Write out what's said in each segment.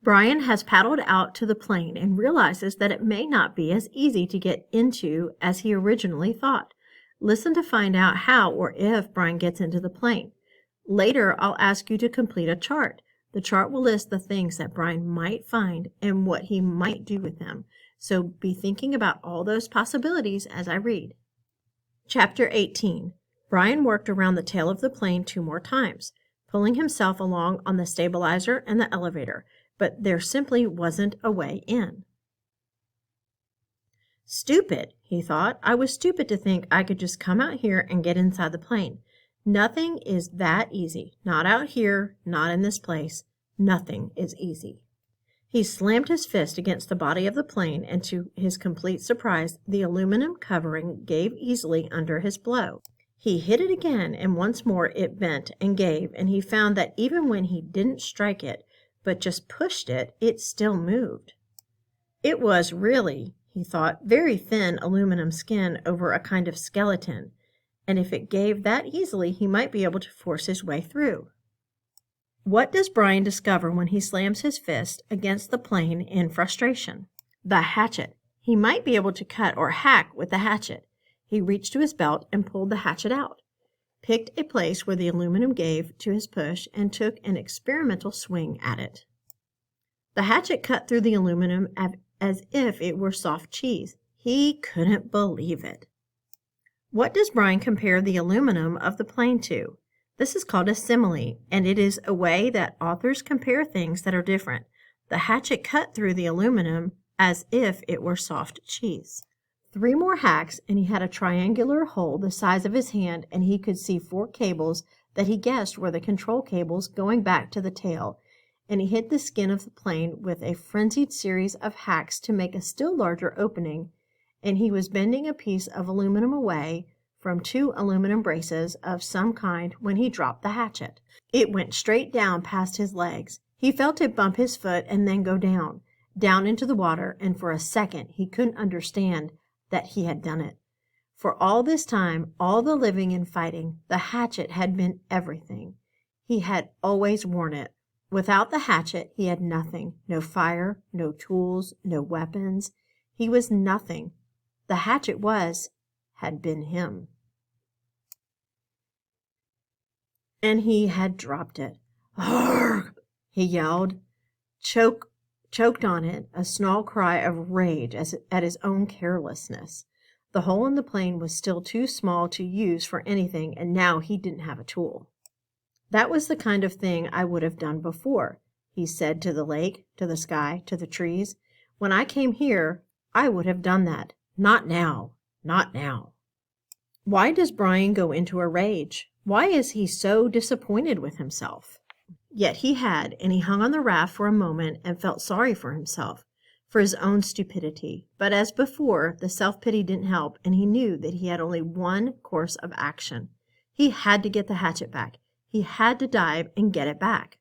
Brian has paddled out to the plane and realizes that it may not be as easy to get into as he originally thought. Listen to find out how or if Brian gets into the plane. Later, I'll ask you to complete a chart. The chart will list the things that Brian might find and what he might do with them. So be thinking about all those possibilities as I read. Chapter 18. Brian worked around the tail of the plane 2 more times, pulling himself along on the stabilizer and the elevator, but there simply wasn't a way in. Stupid, he thought. I was stupid to think I could just come out here and get inside the plane. Nothing is that easy. Not out here, not in this place. Nothing is easy. He slammed his fist against the body of the plane, and to his complete surprise, the aluminum covering gave easily under his blow. He hit it again, and once more it bent and gave, and he found that even when he didn't strike it, but just pushed it, it still moved. It was really, he thought, very thin aluminum skin over a kind of skeleton, and if it gave that easily, he might be able to force his way through. What does Brian discover when he slams his fist against the plane in frustration? The hatchet. He might be able to cut or hack with the hatchet. He reached to his belt and pulled the hatchet out, picked a place where the aluminum gave to his push, and took an experimental swing at it. The hatchet cut through the aluminum as if it were soft cheese. He couldn't believe it. What does Brian compare the aluminum of the plane to? This is called a simile, and it is a way that authors compare things that are different. The hatchet cut through the aluminum as if it were soft cheese. 3 more hacks, and he had a triangular hole the size of his hand, and he could see 4 cables that he guessed were the control cables going back to the tail, and he hit the skin of the plane with a frenzied series of hacks to make a still larger opening, and he was bending a piece of aluminum away from 2 aluminum braces of some kind when he dropped the hatchet. It went straight down past his legs. He felt it bump his foot and then go down into the water, and for a second he couldn't understand that he had done it. For all this time, all the living and fighting, the hatchet had been everything. He had always worn it. Without the hatchet, he had nothing. No fire, no tools, no weapons. He was nothing. The hatchet had been him. And he had dropped it. "Arrgh!" he yelled, choked on it, a snarl cry of rage at his own carelessness. The hole in the plane was still too small to use for anything, and now he didn't have a tool. "That was the kind of thing I would have done before," he said to the lake, to the sky, to the trees. "When I came here, I would have done that. Not now. Not now." Why does Brian go into a rage? Why is he so disappointed with himself? Yet he had, and he hung on the raft for a moment and felt sorry for himself, for his own stupidity. But as before, the self-pity didn't help, and he knew that he had only one course of action. He had to get the hatchet back. He had to dive and get it back.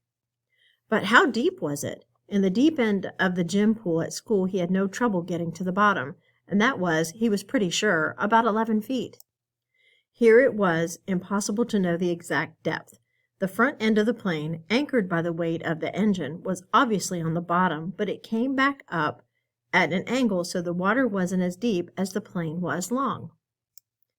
But how deep was it? In the deep end of the gym pool at school, he had no trouble getting to the bottom, and that was, he was pretty sure, about 11 feet. Here it was impossible to know the exact depth. The front end of the plane, anchored by the weight of the engine, was obviously on the bottom, but it came back up at an angle so the water wasn't as deep as the plane was long.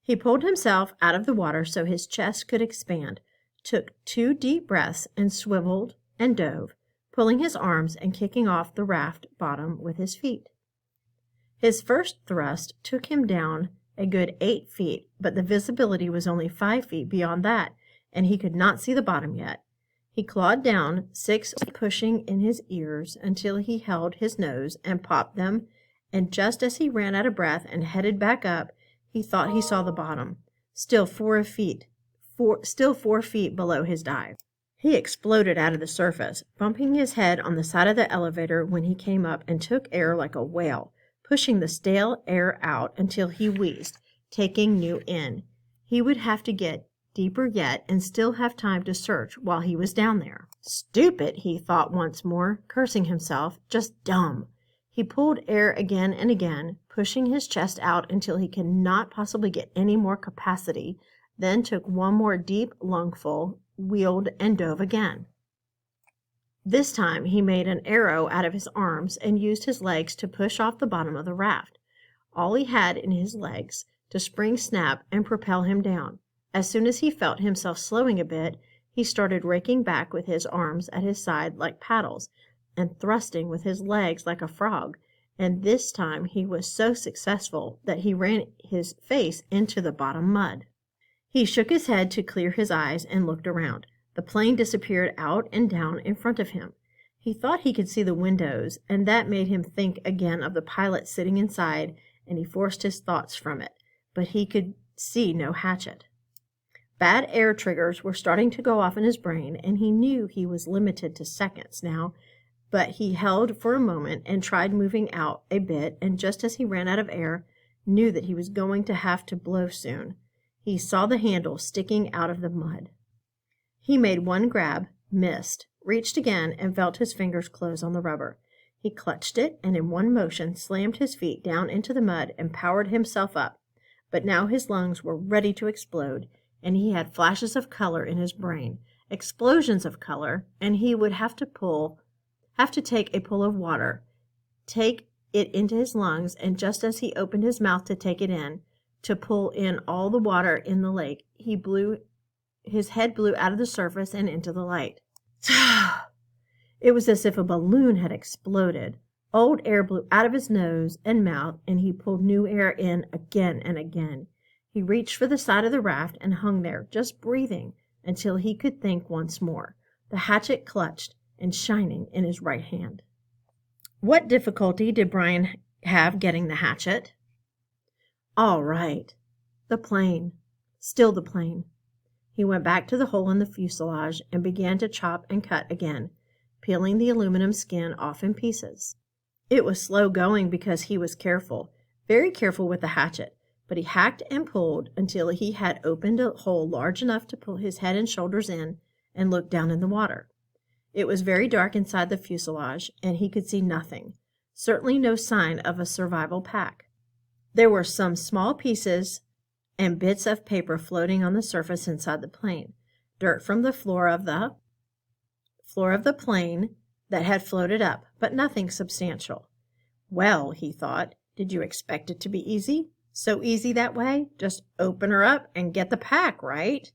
He pulled himself out of the water so his chest could expand, took 2 deep breaths, and swiveled and dove, pulling his arms and kicking off the raft bottom with his feet. His first thrust took him down a good 8 feet, but the visibility was only 5 feet beyond that, and he could not see the bottom yet. He clawed down, 6 pushing in his ears until he held his nose and popped them, and just as he ran out of breath and headed back up, he thought he saw the bottom, still 4 feet below his dive. He exploded out of the surface, bumping his head on the side of the elevator when he came up, and took air like a whale, pushing the stale air out until he wheezed, taking new in. He would have to get deeper yet and still have time to search while he was down there. Stupid, he thought once more, cursing himself, just dumb. He pulled air again and again, pushing his chest out until he could not possibly get any more capacity, then took one more deep lungful, wheeled, and dove again. This time he made an arrow out of his arms and used his legs to push off the bottom of the raft. All he had in his legs to spring snap and propel him down. As soon as he felt himself slowing a bit, he started raking back with his arms at his side like paddles and thrusting with his legs like a frog, and this time he was so successful that he ran his face into the bottom mud. He shook his head to clear his eyes and looked around. The plane disappeared out and down in front of him. He thought he could see the windows, and that made him think again of the pilot sitting inside, and he forced his thoughts from it, but he could see no Hatchet. Bad air triggers were starting to go off in his brain, and he knew he was limited to seconds now, but he held for a moment and tried moving out a bit, and just as he ran out of air, knew that he was going to have to blow soon. He saw the handle sticking out of the mud. He made one grab, missed, reached again, and felt his fingers close on the rubber. He clutched it and in one motion slammed his feet down into the mud and powered himself up. But now his lungs were ready to explode, and he had flashes of color in his brain, explosions of color, and he would have to take a pull of water, take it into his lungs, and just as he opened his mouth to take it in, to pull in all the water in the lake, his head blew out of the surface and into the light. It was as if a balloon had exploded. Old air blew out of his nose and mouth, and he pulled new air in again and again. He reached for the side of the raft and hung there, just breathing, until he could think once more, the hatchet clutched and shining in his right hand. What difficulty did Brian have getting the hatchet? All right. The plane. Still the plane. He went back to the hole in the fuselage and began to chop and cut again, peeling the aluminum skin off in pieces. It was slow going because he was careful, very careful with the hatchet, but he hacked and pulled until he had opened a hole large enough to pull his head and shoulders in and look down in the water. It was very dark inside the fuselage, and he could see nothing, certainly no sign of a survival pack. There were some small pieces and bits of paper floating on the surface inside the plane, dirt from the floor of the plane that had floated up, but nothing substantial. Well, he thought, did you expect it to be easy? So easy that way? Just open her up and get the pack, right?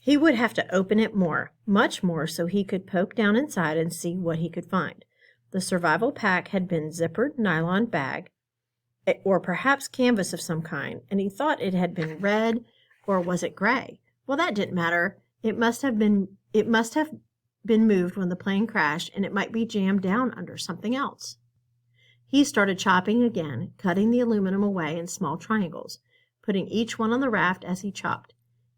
He would have to open it more, much more, so he could poke down inside and see what he could find. The survival pack had been zippered nylon bag, or perhaps canvas of some kind, and he thought it had been red, or was it gray? Well, that didn't matter. It must have been moved when the plane crashed, and it might be jammed down under something else. He started chopping again, cutting the aluminum away in small triangles, putting each one on the raft as he chopped.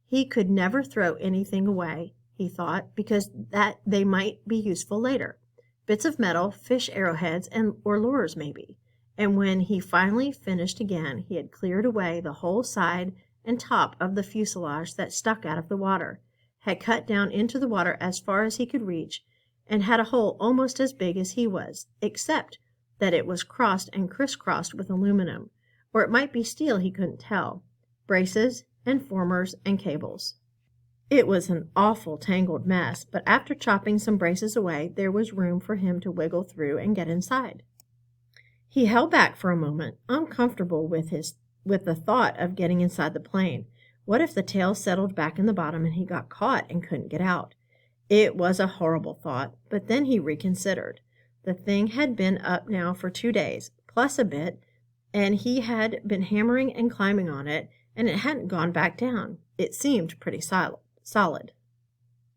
He could never throw anything away, he thought, because that they might be useful later. Bits of metal, fish arrowheads, or lures maybe. And when he finally finished again, he had cleared away the whole side and top of the fuselage that stuck out of the water, had cut down into the water as far as he could reach, and had a hole almost as big as he was, except that it was crossed and crisscrossed with aluminum, or it might be steel, he couldn't tell, braces and formers and cables. It was an awful tangled mess, but after chopping some braces away, there was room for him to wiggle through and get inside. He held back for a moment, uncomfortable with the thought of getting inside the plane. What if the tail settled back in the bottom and he got caught and couldn't get out? It was a horrible thought, but then he reconsidered. The thing had been up now for 2 days, plus a bit, and he had been hammering and climbing on it, and it hadn't gone back down. It seemed pretty solid.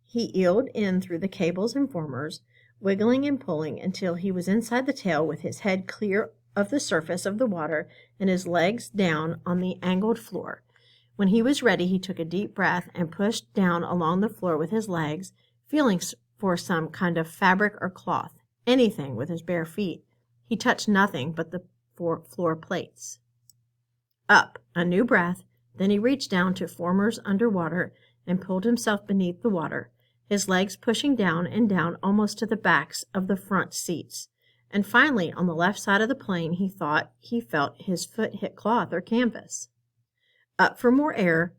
He eeled in through the cables and formers, wiggling and pulling until he was inside the tail with his head clear of the surface of the water and his legs down on the angled floor. When he was ready, he took a deep breath and pushed down along the floor with his legs, feeling for some kind of fabric or cloth, anything with his bare feet. He touched nothing but the floor plates. Up, a new breath, then he reached down to formers underwater and pulled himself beneath the water, his legs pushing down and down almost to the backs of the front seats. And finally, on the left side of the plane, he thought he felt his foot hit cloth or canvas. Up for more air,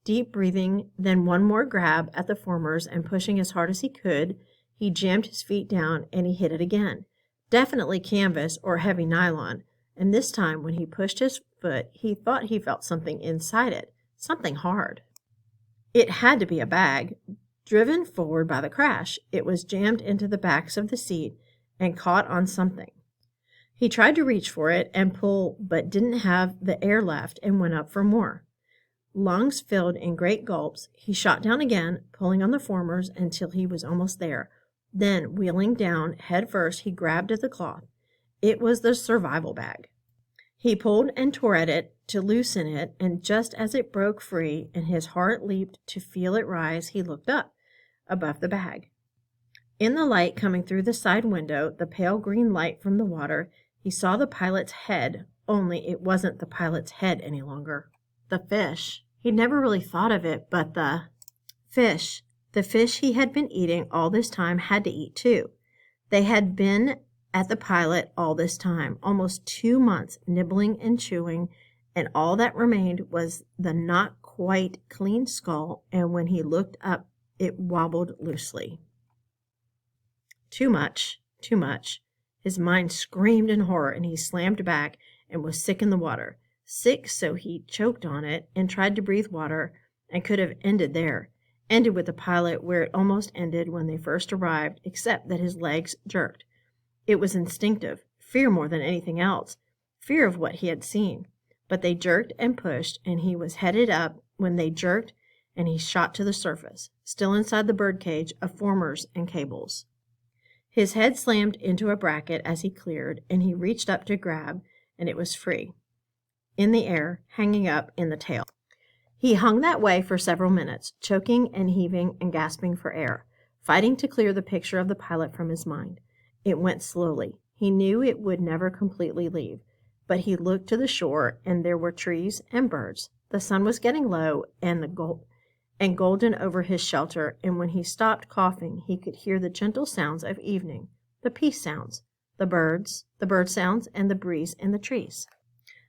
deep breathing, then one more grab at the formers and pushing as hard as he could, He jammed his feet down and he hit it again. Definitely canvas or heavy nylon, and this time when he pushed his foot, he thought he felt something inside it, something hard. It had to be a bag. Driven forward by the crash, it was jammed into the backs of the seat and caught on something. He tried to reach for it and pull, but didn't have the air left and went up for more. Lungs filled in great gulps, he shot down again, pulling on the formers until he was almost there. Then, wheeling down head first, he grabbed at the cloth. It was the survival bag. He pulled and tore at it to loosen it, and just as it broke free and his heart leaped to feel it rise, he looked up, above the bag. In the light coming through the side window, the pale green light from the water, he saw the pilot's head, only it wasn't the pilot's head any longer. The fish. He'd never really thought of it, but the fish he had been eating all this time had to eat too. They had been at the pilot all this time, almost 2 months, nibbling and chewing, and all that remained was the not quite clean skull, and when he looked up, it wobbled loosely. Too much, too much. His mind screamed in horror, and he slammed back and was sick in the water. Sick so he choked on it and tried to breathe water and could have ended there. Ended with the pilot where it almost ended when they first arrived, except that his legs jerked. It was instinctive, fear more than anything else, fear of what he had seen. But they jerked and pushed, and he was headed up when they jerked, and he shot to the surface, still inside the birdcage of formers and cables. His head slammed into a bracket as he cleared, and he reached up to grab, and it was free, in the air, hanging up in the tail. He hung that way for several minutes, choking and heaving and gasping for air, fighting to clear the picture of the pilot from his mind. It went slowly. He knew it would never completely leave, but he looked to the shore, and there were trees and birds. The sun was getting low and golden over his shelter, and when he stopped coughing, he could hear the gentle sounds of evening, the peace sounds, the bird sounds, and the breeze in the trees.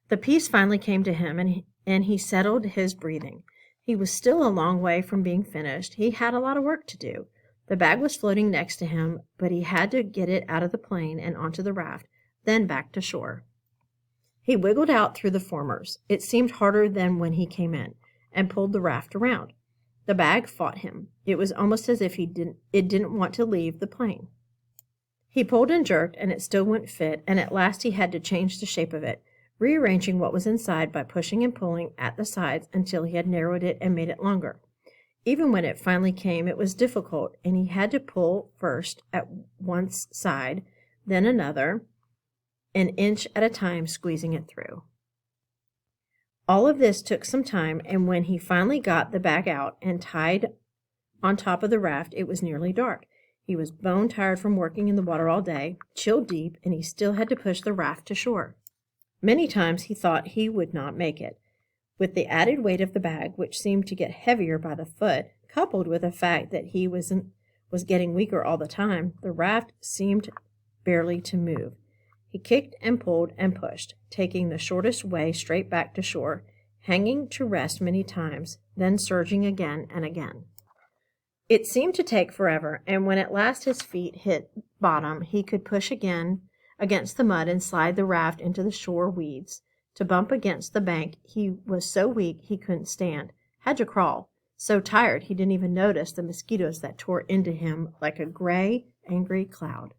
The peace finally came to him, and he settled his breathing. He was still a long way from being finished. He had a lot of work to do. The bag was floating next to him, but he had to get it out of the plane and onto the raft, then back to shore. He wiggled out through the formers. It seemed harder than when he came in, and pulled the raft around. The bag fought him. It was almost as if it didn't want to leave the plane. He pulled and jerked, and it still wouldn't fit, and at last he had to change the shape of it, rearranging what was inside by pushing and pulling at the sides until he had narrowed it and made it longer. Even when it finally came, it was difficult, and he had to pull first at one side, then another, an inch at a time, squeezing it through. All of this took some time, and when he finally got the bag out and tied on top of the raft, it was nearly dark. He was bone tired from working in the water all day, chilled deep, and he still had to push the raft to shore. Many times he thought he would not make it. With the added weight of the bag, which seemed to get heavier by the foot, coupled with the fact that he was getting weaker all the time, the raft seemed barely to move. He kicked and pulled and pushed, taking the shortest way straight back to shore, hanging to rest many times, then surging again and again. It seemed to take forever, and when at last his feet hit bottom, he could push again against the mud and slide the raft into the shore weeds. To bump against the bank, he was so weak he couldn't stand, had to crawl, so tired he didn't even notice the mosquitoes that tore into him like a gray, angry cloud.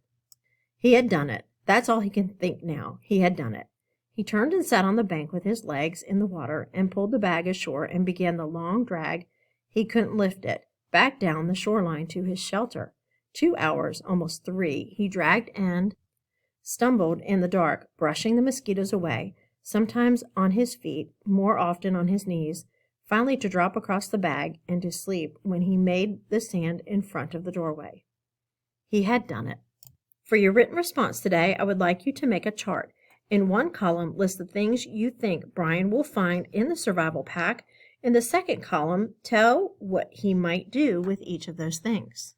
He had done it. That's all he can think now. He had done it. He turned and sat on the bank with his legs in the water and pulled the bag ashore and began the long drag. He couldn't lift it, back down the shoreline to his shelter. 2 hours, almost 3, he dragged and stumbled in the dark, brushing the mosquitoes away, sometimes on his feet, more often on his knees, finally to drop across the bag and to sleep when he made the sand in front of the doorway. He had done it. For your written response today, I would like you to make a chart. In one column, list the things you think Brian will find in the survival pack. In the second column, tell what he might do with each of those things.